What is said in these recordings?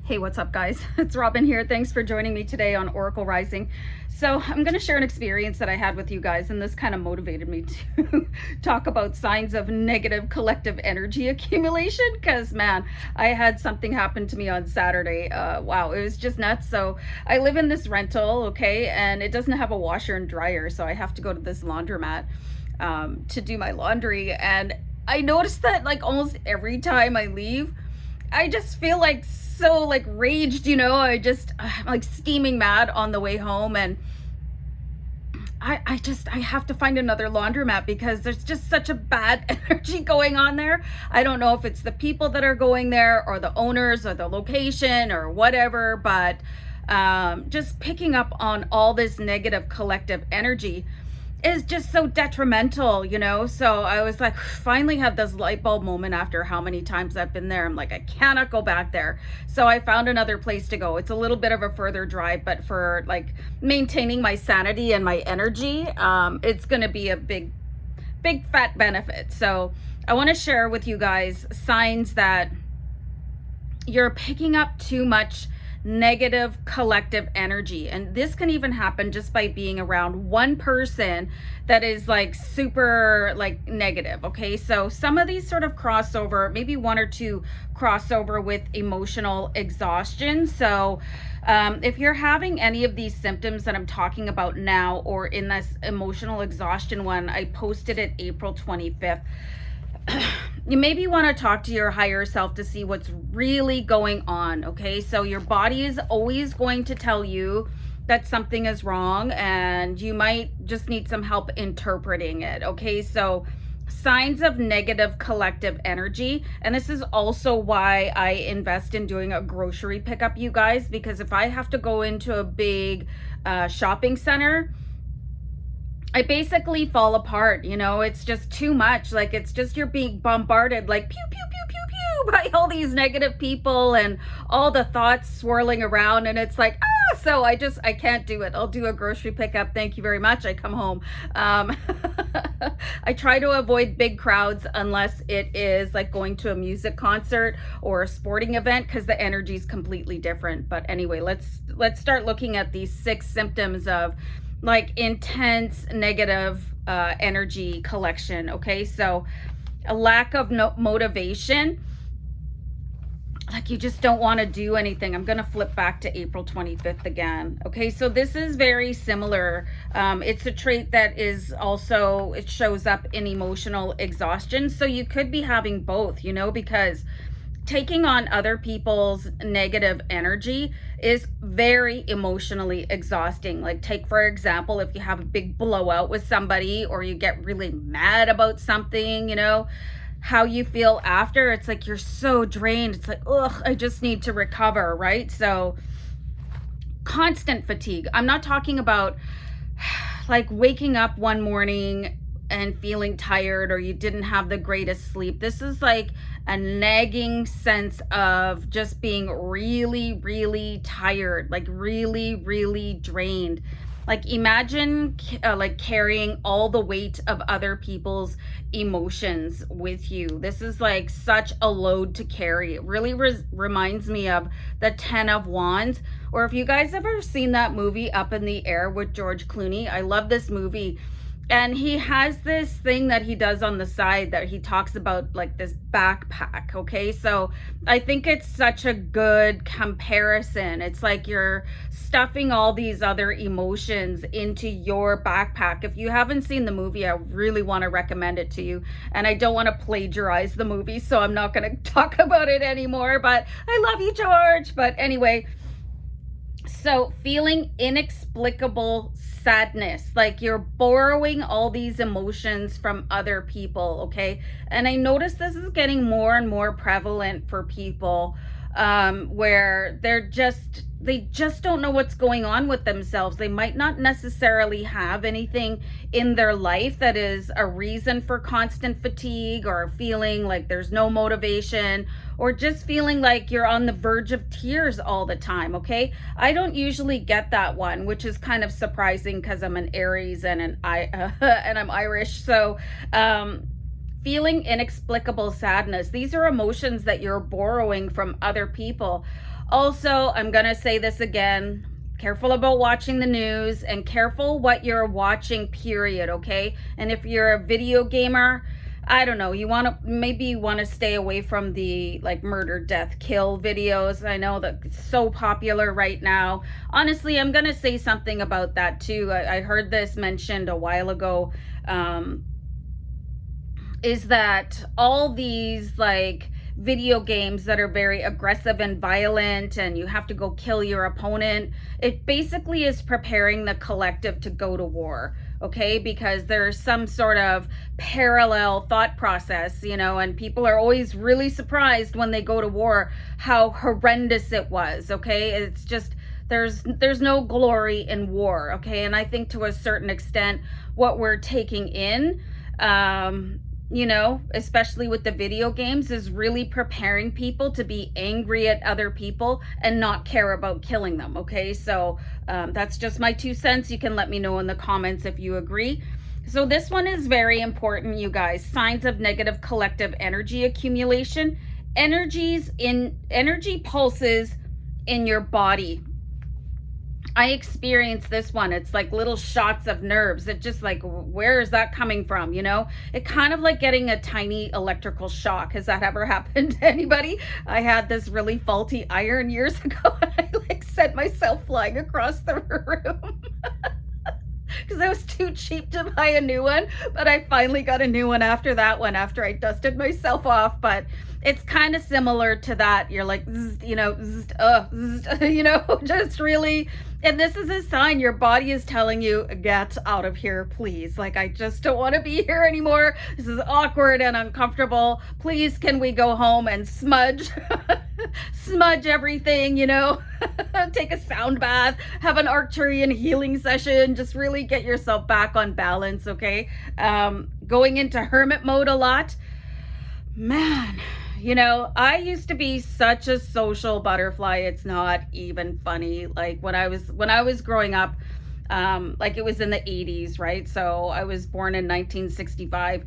Hey, what's up, guys? It's Robin here. Thanks for joining me today on Oracle Rising. So I'm going to share an experience that I had with you guys, and this kind of motivated me to talk about signs of negative collective energy accumulation, because, man, I had something happen to me on Saturday. Wow, it was just nuts. So I live in this rental, okay, and it doesn't have a washer and dryer, so I have to go to this laundromat to do my laundry. And I noticed that, like, almost every time I leave, I just feel like so like raged, I'm like steaming mad on the way home. And I have to find another laundromat because there's just such a bad energy going on there. I don't know if it's the people that are going there or the owners or the location or whatever, but just picking up on all this negative collective energy is just so detrimental, So I was like, finally had this light bulb moment after how many times I've been there. I'm like, I cannot go back there. So I found another place to go. It's a little bit of a further drive, but for like maintaining my sanity and my energy, it's going to be a big fat benefit. So I want to share with you guys signs that you're picking up too much negative collective energy. And this can even happen just by being around one person that is like super like negative. Okay, so some of these sort of crossover, maybe one or two crossover with emotional exhaustion. So if you're having any of these symptoms that I'm talking about now, or in this emotional exhaustion one, I posted it April 25th. You maybe want to talk to your higher self to see what's really going on. Okay, so your body is always going to tell you that something is wrong, and you might just need some help interpreting it. Okay, so signs of negative collective energy. And this is also why I invest in doing a grocery pickup, you guys, because if I have to go into a big shopping center, I basically fall apart. It's just too much. Like, it's just, you're being bombarded like pew, pew, pew, pew, pew by all these negative people and all the thoughts swirling around. And it's like, so I can't do it. I'll do a grocery pickup. Thank you very much. I come home. I try to avoid big crowds unless it is like going to a music concert or a sporting event, because the energy is completely different. But anyway, let's start looking at these 6 symptoms of like intense negative energy collection. Okay, so a lack of motivation, like you just don't want to do anything. I'm going to flip back to April 25th again. Okay, so this is very similar. It's a trait that is also, it shows up in emotional exhaustion. So you could be having both, because taking on other people's negative energy is very emotionally exhausting. Like, take for example, if you have a big blowout with somebody or you get really mad about something, how you feel after, it's like you're so drained. It's like, ugh, I just need to recover, right? So constant fatigue. I'm not talking about like waking up one morning and feeling tired, or you didn't have the greatest sleep. This is like a nagging sense of just being really, really tired, like really, really drained. Like, imagine like carrying all the weight of other people's emotions with you. This is like such a load to carry. It really reminds me of the 10 of Wands, or if you guys ever seen that movie Up in the Air with George Clooney. I love this movie. And he has this thing that he does on the side that he talks about, like this backpack. Okay, so I think it's such a good comparison. It's like you're stuffing all these other emotions into your backpack. If you haven't seen the movie, I really want to recommend it to you. And I don't want to plagiarize the movie, so I'm not going to talk about it anymore. But I love you, George. But anyway, so feeling inexplicable sadness, like you're borrowing all these emotions from other people. Okay, and I notice this is getting more and more prevalent for people where they just don't know what's going on with themselves. They might not necessarily have anything in their life that is a reason for constant fatigue, or feeling like there's no motivation, or just feeling like you're on the verge of tears all the time. Okay, I don't usually get that one, which is kind of surprising because I'm an Aries and I'm Irish. So feeling inexplicable sadness, these are emotions that you're borrowing from other people. Also, I'm going to say this again. Careful about watching the news and careful what you're watching, period, okay? And if you're a video gamer, I don't know, maybe you want to stay away from the like murder, death, kill videos. I know that it's so popular right now. Honestly, I'm going to say something about that too. I heard this mentioned a while ago. Is that all these like video games that are very aggressive and violent and you have to go kill your opponent, it basically is preparing the collective to go to war, okay? Because there's some sort of parallel thought process, and people are always really surprised when they go to war how horrendous it was, okay? It's just there's no glory in war, okay? And I think to a certain extent what we're taking in, especially with the video games, is really preparing people to be angry at other people and not care about killing them, okay? So that's just my 2 cents. You can let me know in the comments if you agree. So this one is very important, you guys. Signs of negative collective energy accumulation. Energy pulses in your body. I experienced this one. It's like little shots of nerves. It just like, where is that coming from? It kind of like getting a tiny electrical shock. Has that ever happened to anybody? I had this really faulty iron years ago and I like sent myself flying across the room. Because I was too cheap to buy a new one, but I finally got a new one after that one, after I dusted myself off. But it's kind of similar to that. You're like, just really, and this is a sign your body is telling you, get out of here, please. Like, I just don't want to be here anymore. This is awkward and uncomfortable. Please, can we go home and smudge everything, take a sound bath, have an archery and healing session, just really get yourself back on balance, okay? Going into hermit mode a lot. Man, I used to be such a social butterfly. It's not even funny. Like when I was growing up, like it was in the 80s, right? So I was born in 1965.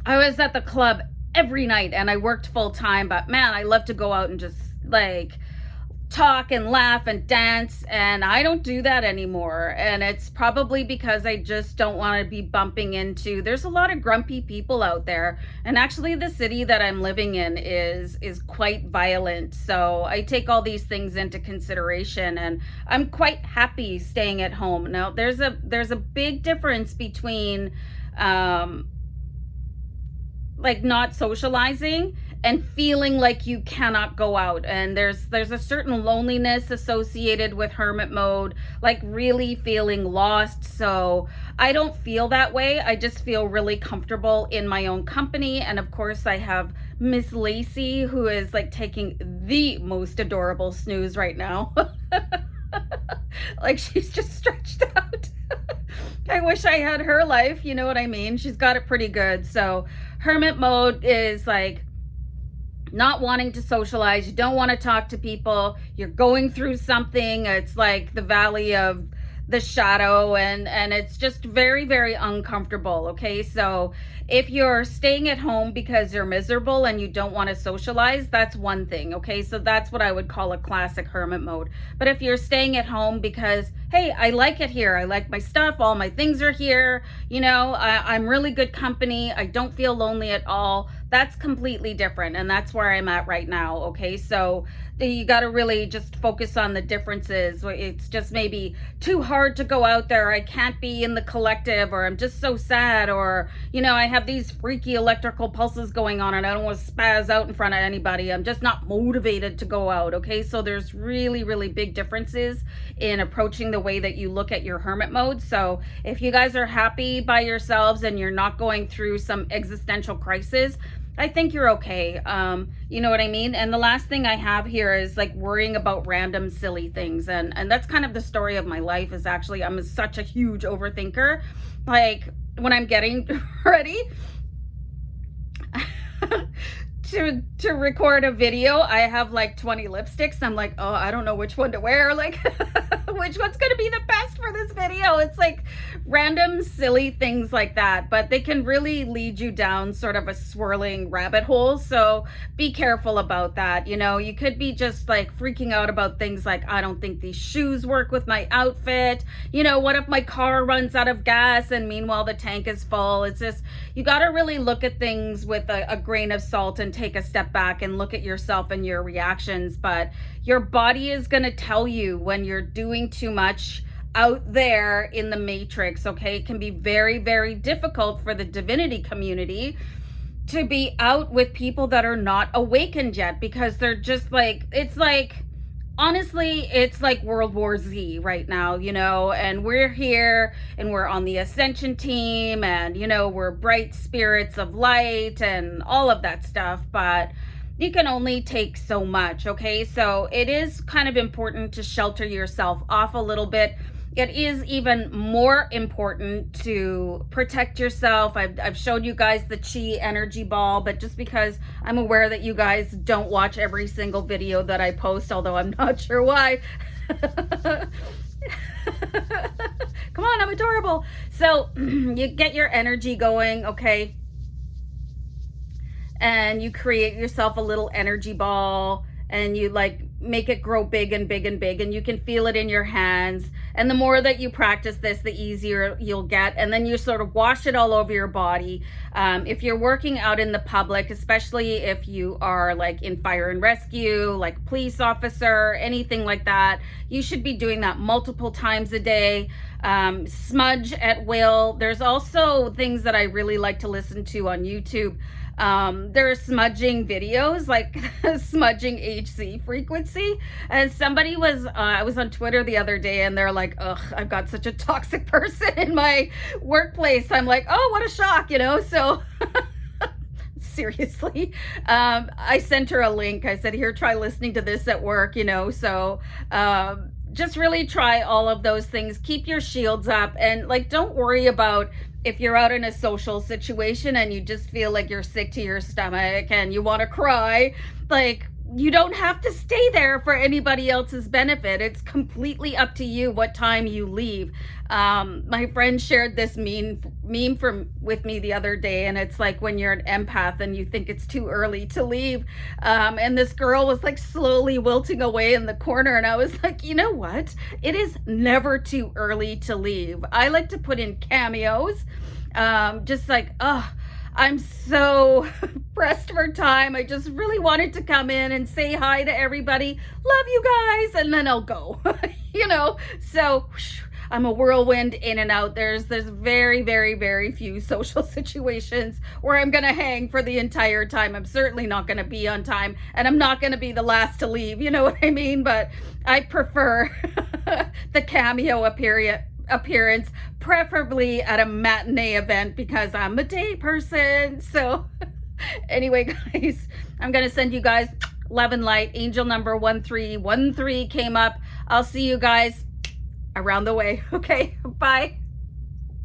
I was at the club every night and I worked full time, but man, I love to go out and just like talk and laugh and dance, and I don't do that anymore. And it's probably because I just don't want to be bumping into, there's a lot of grumpy people out there, and actually the city that I'm living in is quite violent. So I take all these things into consideration and I'm quite happy staying at home. Now there's a big difference between like not socializing and feeling like you cannot go out. And there's a certain loneliness associated with hermit mode, like really feeling lost. So I don't feel that way. I just feel really comfortable in my own company. And of course I have Miss Lacey, who is like taking the most adorable snooze right now. Like she's just stretched out. I wish I had her life, you know what I mean? She's got it pretty good. So hermit mode is like not wanting to socialize. You don't want to talk to people. You're going through something. It's like the valley of the shadow, and it's just very, very uncomfortable. Okay, so if you're staying at home because you're miserable and you don't want to socialize, that's one thing. Okay, so that's what I would call a classic hermit mode. But if you're staying at home because, hey, I like it here, I like my stuff, all my things are here, I'm really good company, I don't feel lonely at all, that's completely different. And that's where I'm at right now. Okay, so you got to really just focus on the differences. It's just maybe too hard to go out there, I can't be in the collective, or I'm just so sad, or I have these freaky electrical pulses going on and I don't want to spaz out in front of anybody, I'm just not motivated to go out. Okay, so there's really, really big differences in approaching the way that you look at your hermit mode. So if you guys are happy by yourselves and you're not going through some existential crisis, I think you're okay. You know what I mean? And the last thing I have here is like worrying about random silly things. And that's kind of the story of my life, is actually I'm such a huge overthinker. Like when I'm getting ready to record a video, I have like 20 lipsticks. I'm like, oh, I don't know which one to wear. Like which one's going to be the best for this video? It's like random silly things like that, but they can really lead you down sort of a swirling rabbit hole. So be careful about that. You know, you could be just like freaking out about things like, I don't think these shoes work with my outfit. You know, what if my car runs out of gas and meanwhile the tank is full? It's just, you got to really look at things with a grain of salt and take a step back and look at yourself and your reactions. But your body is going to tell you when you're doing too much out there in the matrix. Okay, it can be very, very difficult for the divinity community to be out with people that are not awakened yet, because they're just like, it's like, honestly, it's like World War Z right now, you know, and we're here and we're on the ascension team, and, you know, we're bright spirits of light and all of that stuff, but you can only take so much. Okay, so it is kind of important to shelter yourself off a little bit. It is even more important to protect yourself. I've showed you guys the chi energy ball, but just because I'm aware that you guys don't watch every single video that I post, although I'm not sure why. Come on, I'm adorable. So you get your energy going, okay? And you create yourself a little energy ball, and you like make it grow big and big and big, and you can feel it in your hands. And the more that you practice this, the easier you'll get. And then you sort of wash it all over your body. If you're working out in the public, especially if you are like in fire and rescue, like police officer, anything like that, you should be doing that multiple times a day. Smudge at will. There's also things that I really like to listen to on YouTube. There are smudging videos, like smudging HC frequency. And somebody was, I was on Twitter the other day, and they're like, ugh, I've got such a toxic person in my workplace. I'm like, oh, what a shock, you know? So seriously, I sent her a link. I said, here, try listening to this at work, you know? So, just really try all of those things. Keep your shields up, and like, don't worry about if you're out in a social situation and you just feel like you're sick to your stomach and you want to cry. Like, you don't have to stay there for anybody else's benefit. It's completely up to you what time you leave. My friend shared this meme with me the other day, and it's like when you're an empath and you think it's too early to leave. And this girl was like slowly wilting away in the corner, and I was like, you know what? It is never too early to leave. I like to put in cameos, just like, I'm so pressed for time. I just really wanted to come in and say hi to everybody. Love you guys. And then I'll go, you know? So I'm a whirlwind in and out. There's very, very, very few social situations where I'm going to hang for the entire time. I'm certainly not going to be on time, and I'm not going to be the last to leave. You know what I mean? But I prefer the cameo appearance, preferably at a matinee event, because I'm a day person. So anyway, guys, I'm going to send you guys love and light. Angel number 1313 came up. I'll see you guys around the way. Okay, bye.